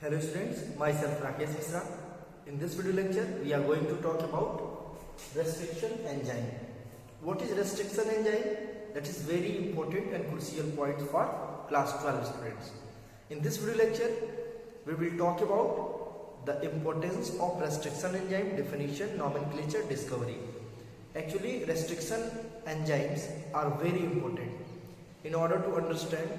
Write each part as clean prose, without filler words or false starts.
Hello students, myself Rakesh Misra. In this video lecture, we are going to talk about restriction enzyme. What is restriction enzyme? That is very important and crucial point for class 12 students. In this video lecture, we will talk about the importance of restriction enzyme, definition, nomenclature, discovery. Actually, restriction enzymes are very important in order to understand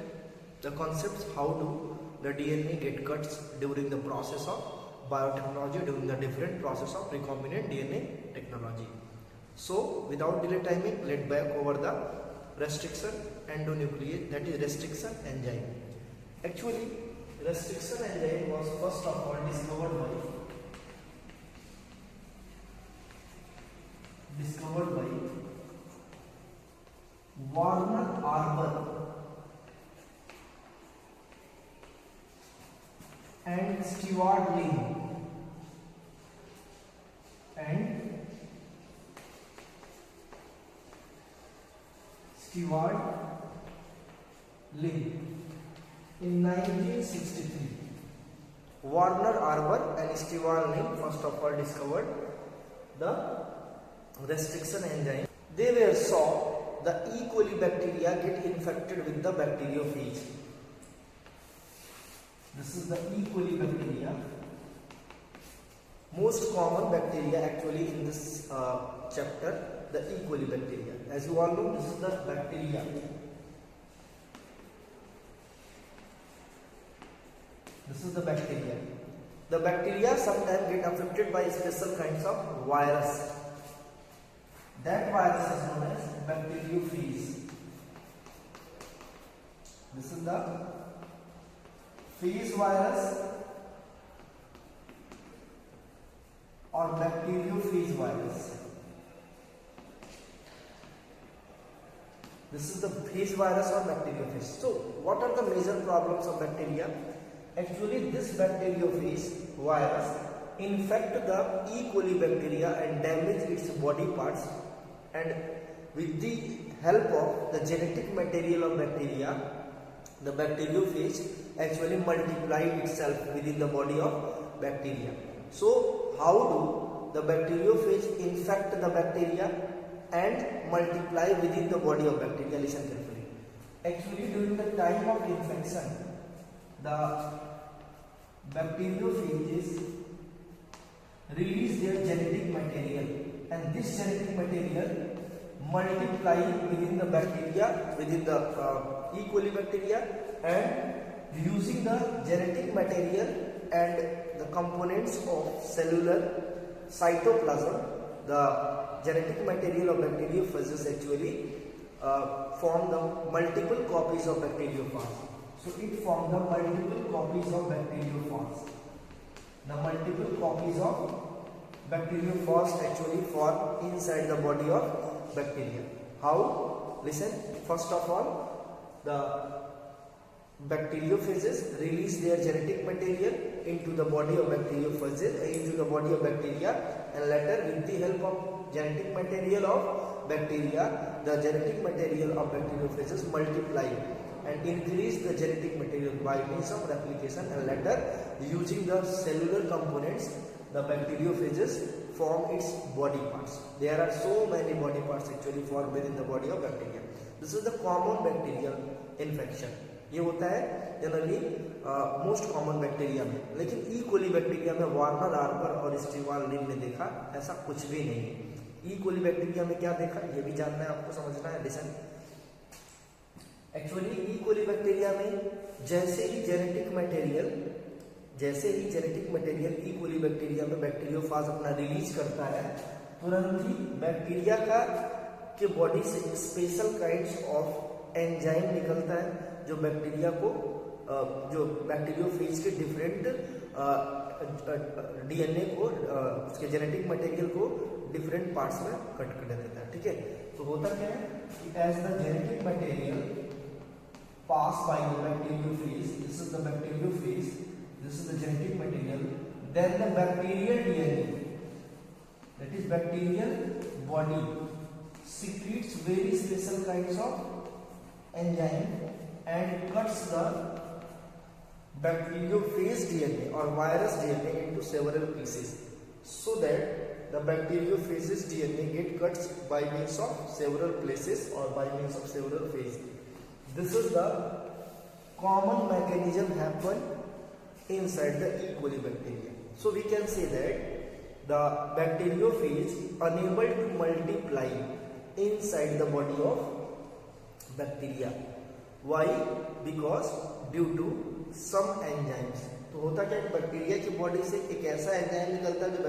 the concepts how do the DNA get cuts during the process of biotechnology, during the different process of recombinant DNA technology. So without delay timing, let's back over the restriction endonuclease, that is restriction enzyme. Actually, restriction enzyme was first of all discovered by Warner Arbor and Stewart Ling in 1963. Warner Arbor and Stewart Ling first of all discovered the restriction enzyme. They were saw the E. coli bacteria get infected with the bacteriophage. This is the E. coli bacteria. Most common bacteria actually in this chapter, the E. coli bacteria. As you all know, this is the bacteria. This is the bacteria. The bacteria sometimes get affected by special kinds of virus. That virus is known as bacteriophage. This is the phage virus or bacteriophage virus. This is the phage virus or bacteriophage. So, what are the major problems of bacteria? Actually, this bacteriophage virus infect the E. coli bacteria and damage its body parts, and with the help of the genetic material of bacteria, the bacteriophage actually multiply itself within the body of bacteria. So how do the bacteriophage infect the bacteria and multiply within the body of bacteria? Listen carefully. Actually, during the time of infection, the bacteriophages release their genetic material, and this genetic material multiply within the bacteria, within the E. coli bacteria, and using the genetic material and the components of cellular cytoplasm, the genetic material of bacteriophages actually form the multiple copies of bacteriophage. So it forms the multiple copies of bacteriophage. The multiple copies of bacteriophage actually form inside the body of bacteria. How? Listen. First of all, the bacteriophages release their genetic material into the body of bacteria, and later with the help of genetic material of bacteria, the genetic material of bacteriophages multiply and increase the genetic material by means of replication, and later using the cellular components, the bacteriophages form its body parts. There are so many body parts actually formed within the body of bacteria. This is the common bacterial infection. ये होता है generally most common bacteria में, लेकिन ई. Coli bacteria में Warner arbor और स्टीवार्ट लिंग ने देखा ऐसा कुछ भी नहीं है. ई. कोली बैक्टीरिया में क्या देखा ये भी जानना है, आपको समझना है. लिसन. एक्चुअली ई. कोली बैक्टीरिया में जैसे ही जेनेटिक मटेरियल ई. कोली बैक्टीरिया में बैक्टीरियोफाज अपना रिलीज करता है, तुरंत ही बैक्टीरिया के बॉडी से स्पेशल काइंड्स ऑफ एंजाइम निकलता है जो बैक्टीरिया को, जो बैक्टीरियोफेज के डिफरेंट डीएनए को, उसके जेनेटिक मटेरियल को डिफरेंट पार्ट्स में कट कर देता है. ठीक है. तो होता क्या है कि as the genetic material pass by the bacteriophage, this is the bacteriophage, this is the genetic material, then the bacterial DNA, that is bacterial body, secretes very special kinds of enzyme and cuts the bacteriophage DNA or virus DNA into several pieces so that the bacteriophage's DNA get cut by means of several places or by means of several phases. This is the common mechanism happen inside the E. coli bacteria. So we can say that the bacteriophage unable to multiply inside the body of bacteria. Why? Because due to some enzymes. तो होता क्या है, bacteria की body से एक ऐसा enzyme निकलता है जो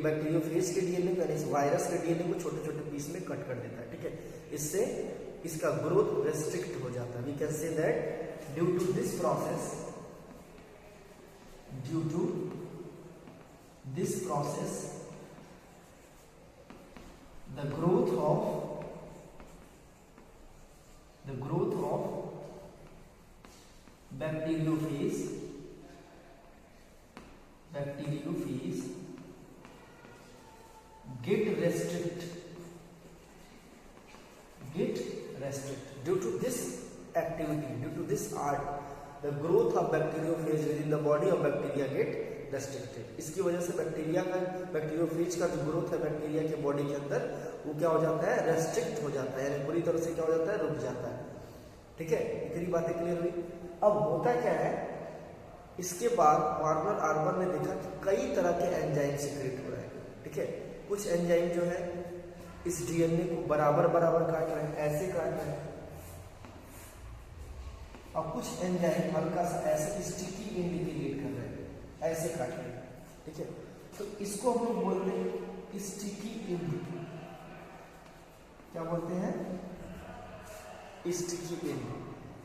बैक्टीरियोफेज के डीएनए यानी वायरस के डीएनए को छोटे छोटे पीस में कट कर देता है, ठीक है। इससे इसका ग्रोथ रेस्ट्रिक्ट हो जाता है। We can say that due to this process the growth of bacteriophage get restrict due to this activity, due to this art, the growth of bacteriophage within the body of bacteria get restricted. इसकी वजह से bacteriophage का जो growth है bacteria के body के अंदर वो क्या हो जाता है, रेस्ट्रिक्ट हो जाता है, यानी पूरी तरह से क्या हो जाता है, रुक जाता है, ठीक है। इतनी बातें क्लियर हुई। अब होता क्या है, इसके बाद वार्नर आर्बर ने देखा कि कई तरह के एंजाइम सीक्रेट हो रहे हैं, ठीक है। कुछ एंजाइम जो है इस डीएनए को बराबर काट रहे हैं, ऐसे काट रहे हैं, और कुछ एंजाइम हल्का सा ऐसे स्टिकी इंडिकेट कर रहे हैं, ऐसे काट रहे हैं, ठीक है। तो इसको हम लोग बोलते हैं स्टिकी इंड, क्या बोलते हैं, स्टिकी इंड।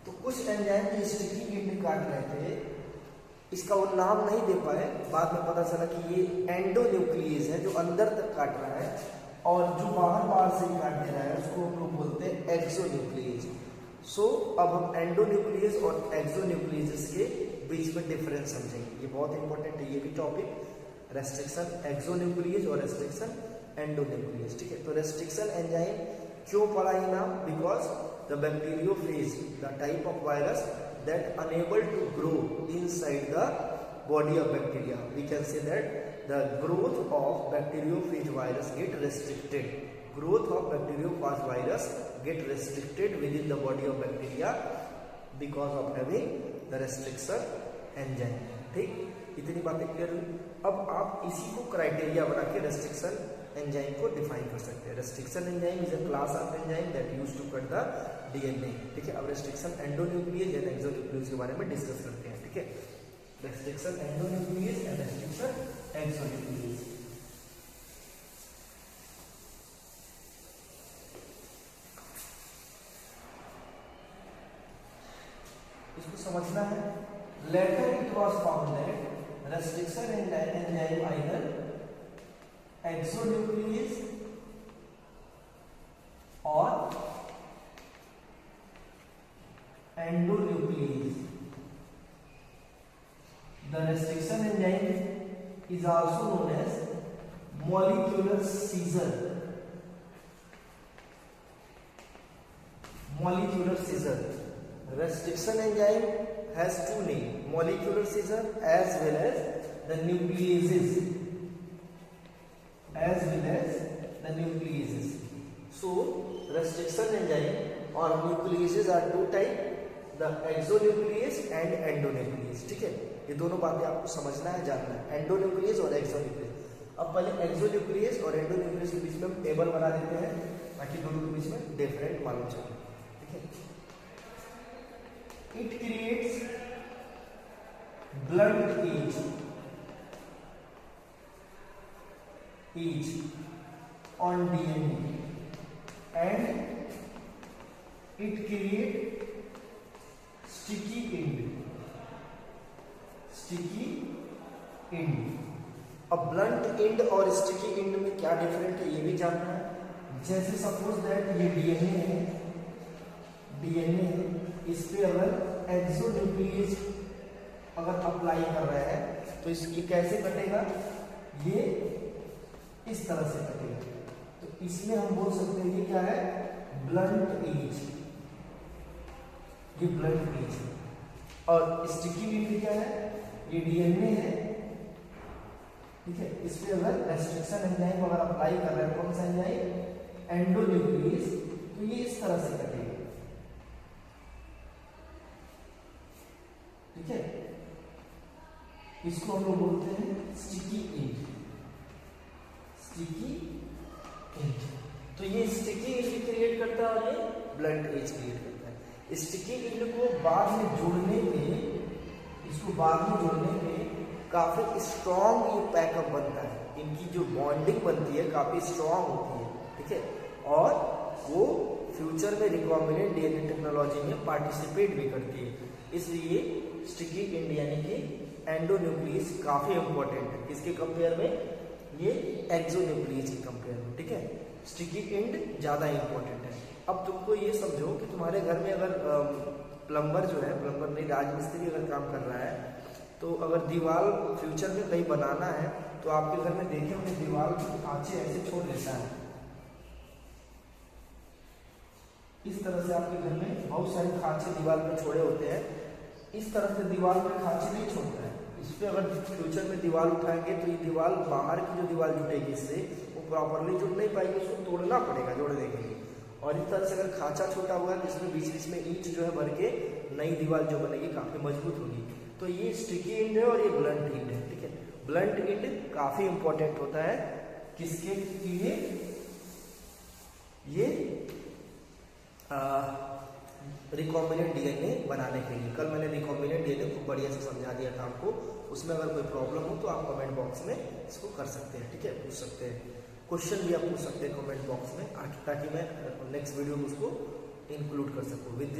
तो कुछ एंजाइम की स्टिकी इंड काट रहे थे, इसका वो नाम नहीं दे पाए, बाद में पता चला कि ये एंडोन्यूक्लियस है जो अंदर तक काट रहा है, और जो बाहर से काट दे रहा है उसको हम लोग बोलते हैं एक्सोन्यूक्लियस। सो अब हम एंडोन्यूक्लियस और एक्सोन्यूक्लियस के बीच में डिफरेंस समझेंगे, ये बहुत इंपॉर्टेंट है ये भी टॉपिक, रेस्ट्रिक्शन एक्सोन्यूक्लियस और रेस्ट्रिक्शन एंडोन्यूक्लियस, ठीक है। तो रेस्ट्रिक्शन एंजाइम क्यों पड़ा ये नाम, because the bacteriophage the type of virus that unable to grow inside the body of bacteria. We can say that the growth of bacteriophage virus get restricted. Growth of bacteriophage virus get restricted within the body of bacteria because of having the restriction enzyme. ठीक, इतनी बातें clear हुई। अब आप इसी को criteria बना के रेस्ट्रिक्शन एंजाइम को डिफाइन कर सकते हैं। Restriction enzyme is a class of enzyme that used to cut the DNA, ठीक है। अब रेस्ट्रिक्शन एंडोन्यूक्लियस एंड एक्सोन्यूक्लियस के बारे में डिस्कस करते हैं, ठीक है। Restriction endonuclease and restriction exonuclease. इसको समझना है। Later it was found that restriction enzyme either exonuclease or endonuclease. The restriction enzyme is also known as molecular scissor. Molecular scissor. Restriction enzyme has two names, molecular scissor as well as the nucleases, So restriction enzyme or nucleases are two type, the exonuclease and endonuclease, ठीक है। ये दोनों बातें आपको समझना है, जानना है, एंडोन्यूक्लियस और एक्सोन्यूक्लियस। अब पहले एक्सोन्यूक्लियस और एंडोन्यूक्लियस के बीच में हम टेबल बना देते हैं ताकि दोनों के बीच में डिफरेंट मालूम चले, ठीक है। It creates blunt edge on DNA and it creates sticky end. अब ब्लंट एंड और स्टिकी एंड में क्या डिफरेंट है ये भी जानना है। जैसे सपोज दैट ये डीएनए है, इस पे अगर एक्सोन्यूक्लियस अगर अप्लाई कर रहा है तो इसकी कैसे कटेगा, ये इस तरह से कटेगा। तो इसमें हम बोल सकते हैं ये क्या है, ब्लंट एज, ये ब्लंट एज। और स्टिकी मीडिया क्या है, ये डीएनए है, ठीक है। इस पे अगर रेस्ट्रिक्शन एंजाइम अगर अप्लाई कर रहे हैं, कौन सा एंजाइम, एंडोन्यूक्लियस, तो ये इस तरह से कटेगा, ठीक है। इसको हम लोग बोलते हैं स्टिकी इंक, स्टिकी इंक। तो ये स्टिकी इंक क्रिएट करता है और ये ब्लंट एज क्रिएट करता है। स्टिकी इंक को बाद में जोड़ने पे, इसको बाद में जोड़ने पे काफी स्ट्रॉन्ग ये पैकअप बनता है, इनकी जो बॉन्डिंग बनती है काफी स्ट्रॉन्ग होती है, ठीक है। और वो फ्यूचर में रिकॉम्बिनेंट डीएनए टेक्नोलॉजी में पार्टिसिपेट भी करती है। इसलिए स्टिकी इंड यानी कि एंडोन्यूक्लियस काफी इंपॉर्टेंट है, किसके कंपेयर में, ये एक्सोन्यूक्लियस के कंपेयर में, ठीक है। स्टिकी इंड ज्यादा इंपॉर्टेंट है। अब तुमको ये समझो कि तुम्हारे घर में अगर प्लम्बर जो है, प्लम्बर नहीं राजमिस्त्री अगर काम कर रहा है, तो अगर दीवार फ्यूचर में कहीं बनाना है तो आपके घर में देखे होंगे दीवार की खांचे ऐसे छोड़ लेता है, इस तरह से आपके घर में बहुत सारे खांचे दीवार पे छोड़े होते हैं। इस तरह से दीवार पे खांचे नहीं छोड़ता है, इस पे अगर फ्यूचर में दीवार उठाएंगे तो ये दीवार बाहर की जो दीवार जुटेगी इससे वो प्रॉपरली जुट नहीं पाएगी, उसको तोड़ना पड़ेगा जोड़ने के लिए। और इस तरह से अगर खांचा छोटा हुआ है तो इसमें बीच बीच में ईंट जो है भर के नई दीवार जो बनेगी काफी मजबूत होगी। तो ये स्टिकी इंड है और ये ब्लंट इंड है, ठीक है। ब्लंट इंड काफी इंपॉर्टेंट होता है किसके लिए, ये रिकॉम्बिनेंट डीएनए बनाने के लिए। कल मैंने रिकॉम्बिनेंट डीएनए खूब बढ़िया से समझा दिया था आपको, उसमें अगर कोई प्रॉब्लम हो तो आप कमेंट बॉक्स में इसको कर सकते हैं, ठीक है, पूछ सकते हैं, क्वेश्चन भी आप पूछ सकते हैं कमेंट बॉक्स में, ताकि मैं नेक्स्ट वीडियो में उसको इंक्लूड कर सकूँ विथ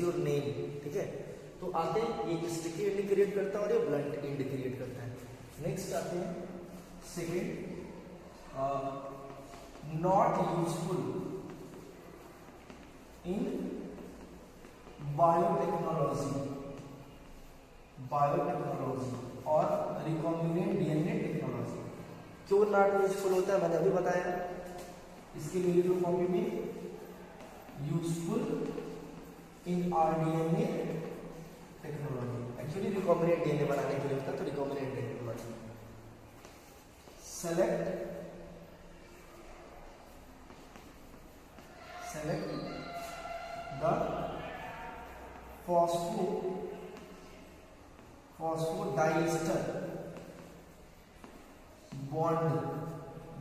योर नेम, ठीक है। तो आते हैं, ये स्टिकी इंड क्रिएट करता है और ये ब्लंट इंड क्रिएट करता है। नेक्स्ट आते हैं second, not useful in biotechnology और रिकॉम्बिनेंट डीएनए टेक्नोलॉजी। क्यों नॉट यूजफुल होता है मैंने अभी बताया, इसके लिए जो कॉपी में useful in rDNA technology, actually recombinant DNA बनाने के लिए होता है, तो recombinant technology. Select the phosphodiester bond,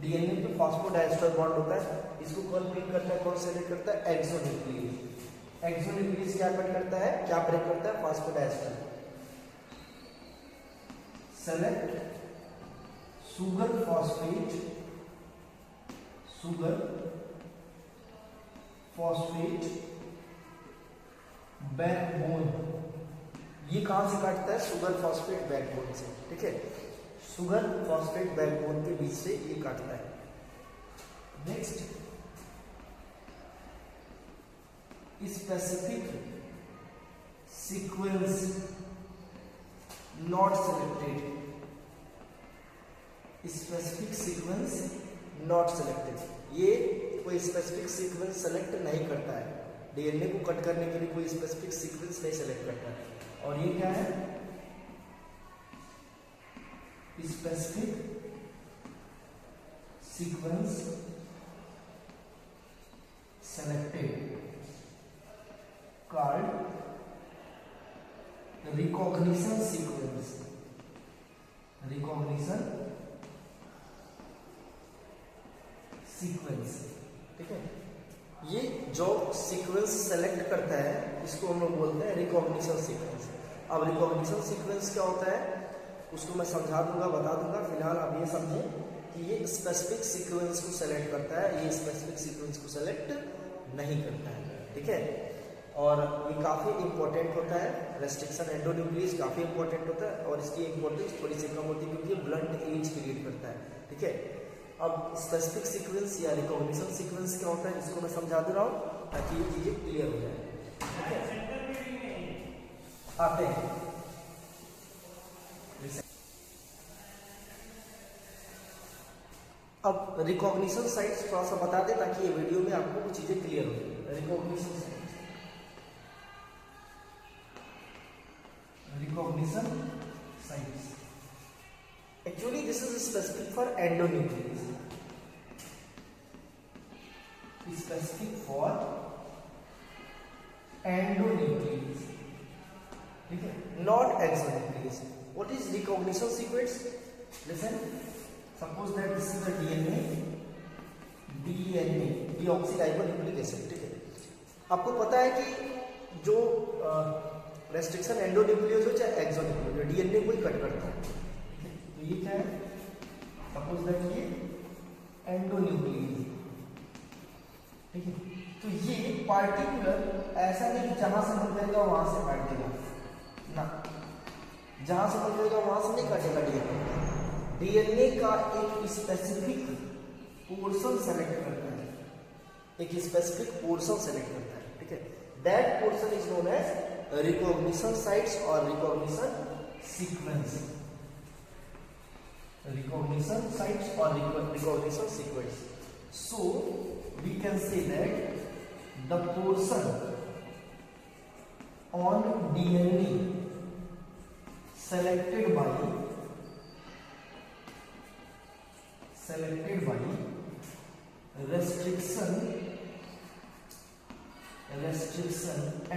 DNA पे फॉस्फोडाइस्टर बॉन्ड होता है, इसको कौन पिक करता है, कौन सेलेक्ट करता है, एक्सोन्यूक्लियस। एक्सोन्यूक्लियस क्या कट करता है, क्या ब्रेक करता है, phosphodiester. Select sugar phosphate backbone, ये कहां से काटता है, शुगर फॉस्फेट बैकबोन से, ठीक है। शुगर फॉस्फेट बैकबोन के बीच से ये काटता है। Next, specific sequence not selected, specific sequence not selected, ये कोई स्पेसिफिक सीक्वेंस सेलेक्ट नहीं करता है, डीएनए को कट करने के लिए कोई स्पेसिफिक सीक्वेंस नहीं सेलेक्ट करता है। और ये क्या है, specific sequence selected called recognition sequence, ठीक है। ये जो सीक्वेंस सेलेक्ट करता है इसको हम लोग बोलते हैं रिकॉग्निशन सीक्वेंस। अब रिकॉग्निशन सीक्वेंस क्या होता है उसको मैं समझा दूंगा, बता दूंगा, फिलहाल आप ये समझें कि ये स्पेसिफिक सीक्वेंस को सेलेक्ट करता है, ये स्पेसिफिक सीक्वेंस को सेलेक्ट नहीं करता है, ठीक है। और ये काफ़ी इंपॉर्टेंट होता है, रेस्ट्रिक्शन एंडोन्यूक्लियस काफ़ी इंपॉर्टेंट होता है और इसकी इंपॉर्टेंस थोड़ी सी कम होती है क्योंकि ब्लंट एज क्रिएट करता है, ठीक है। अब स्पेसिफिक सीक्वेंस या रिकॉग्निशन सीक्वेंस क्या होता है इसको मैं समझा दे रहा हूँ ताकि ये चीजें क्लियर हो जाए, ठीक है। आते हैं अब रिकॉग्निशन साइट्स थोड़ा सा बता दें ताकि ये वीडियो में आपको कुछ चीजें क्लियर हो जाए। Recognition sites, recognition sites. Actually, this is specific for endonuclease. Specific for endonuclease. ठीक है, not exonuclease. What is recognition sequence? Listen. Suppose that this is the DNA. deoxyribonucleic acid. ठीक है. आपको पता है कि जो रेस्ट्रिक्शन एंडोन्यूक्लियस हो चाहे एक्सोन्यूक्लियस, डीएनए को ही कट करता है. ये क्या है? सपोज दैट ये एंडोन्यूक्लियस. ठीक है, तो ये पार्टिकुलर ऐसा नहीं कि जहां से मिल जाएगा वहां से काट देगा ना, जहां से मिल जाएगा वहां से नहीं काटेगा डीएनए. डीएनए का एक स्पेसिफिक पोर्शन सेलेक्ट करता है, एक स्पेसिफिक पोर्शन सेलेक्ट करता है. ठीक है, that portion is known as recognition sites और recognition sequence. Recognition sites or recognition sequence. So we can say that the portion on DNA selected by restriction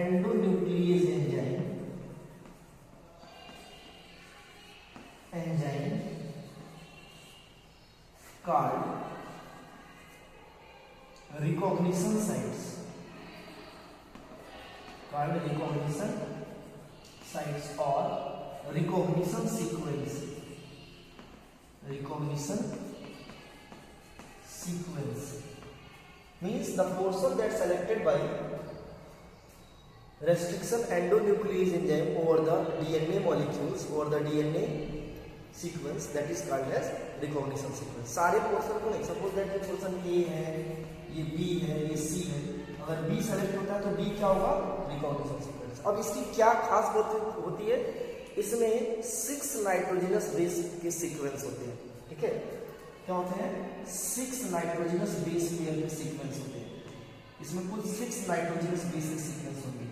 endonuclease enzyme called recognition sites, or recognition sequence. Means the portion that selected by restriction endonuclease enzyme over the DNA molecules or the DNA sequence, that is called as recognition sequence. सारे portion को नहीं, suppose that ये portion ए है, ये B है, ये सी है. अगर बी सेलेक्ट होता है तो बी क्या होगा? Recognition sequence. अब इसकी क्या खास बात होती है? इसमें 6 नाइट्रोजनस बेस के सीक्वेंस होते हैं. ठीक है, क्या होते हैं? 6 नाइट्रोजनस बेस पेयर के सीक्वेंस होते हैं. इसमें कुल 6 नाइट्रोजनस बेस के सीक्वेंस होंगे.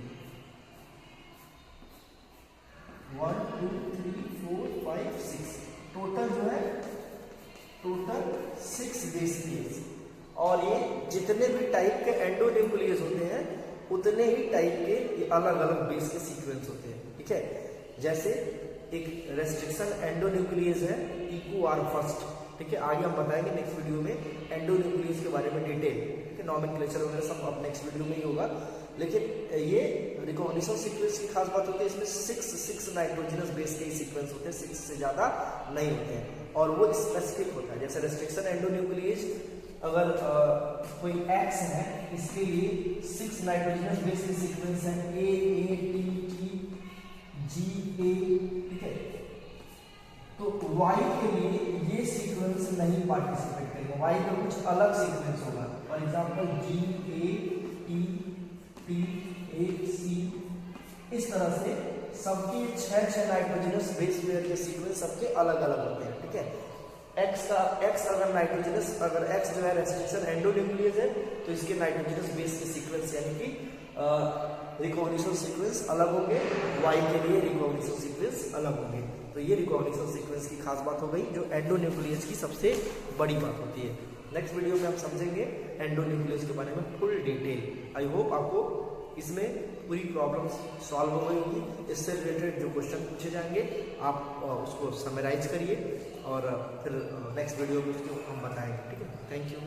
1 2 3 4 5 6 टोटल जो है, टोटल 6 बेस पेयर्स. और ये जितने भी टाइप के एंडोन्यूक्लियस होते हैं उतने ही टाइप के ये अलग अलग बेस के सीक्वेंस होते हैं. ठीक है, जैसे एक रेस्ट्रिक्शन एंडोन्यूक्लियस है EcoR फर्स्ट. ठीक है, आगे हम बताएंगे नेक्स्ट वीडियो में एंडोन्यूक्लियस के बारे में डिटेल. ठीक है, नॉमेनक्लेचर वगैरह सब अब नेक्स्ट वीडियो में ही होगा. लेकिन ये रिकॉग्निशन सीक्वेंस की खास बात होती है, इसमें 6 नाइट्रोजनस बेस के सीक्वेंस होते हैं, 6 से ज्यादा नहीं होते हैं. और वो स्पेसिफिक होता है. जैसे रेस्ट्रिक्शन एंडोन्यूक्लियस अगर कोई X है, इसके लिए 6 नाइट्रोजनस बेस के सीक्वेंस है A A T T G A. ठीक है, तो Y के लिए ये सीक्वेंस नहीं पार्टिसिपेट करेगा, Y का कुछ अलग सीक्वेंस होगा. For example G A T T A C. इस तरह से सबके 6 नाइट्रोजनस बेस पेयर के सीक्वेंस सबके अलग अलग होते हैं. ठीक है, X अगर नाइट्रोजनस, अगर X जो है रेस्ट्रिक्शन एंडोन्यूक्लियस है तो इसके नाइट्रोजनस बेस के सीक्वेंस यानी कि रिकॉग्निशन सीक्वेंस अलग होंगे. Y के लिए रिकॉग्निशन सीक्वेंस अलग होंगे. तो ये रिकॉग्निशन सीक्वेंस की खास बात हो गई, जो एंडोन्यूक्लियस की सबसे बड़ी बात होती है. नेक्स्ट वीडियो में हम समझेंगे एंडोन्यूक्लियस के बारे में फुल डिटेल. आई होप आपको इसमें पूरी प्रॉब्लम्स सॉल्व हो गई होगी. इससे रिलेटेड जो क्वेश्चन पूछे जाएंगे आप उसको समराइज करिए और फिर नेक्स्ट वीडियो में उसको हम बताएंगे. ठीक है, थैंक यू.